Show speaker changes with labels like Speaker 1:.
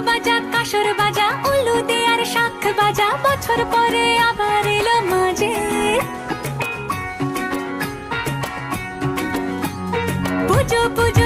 Speaker 1: বাজা কাসর বাজা উলু দে আর শাখ বাজা, বছর পরে আবার এলো মাঝে। পুজো পুজো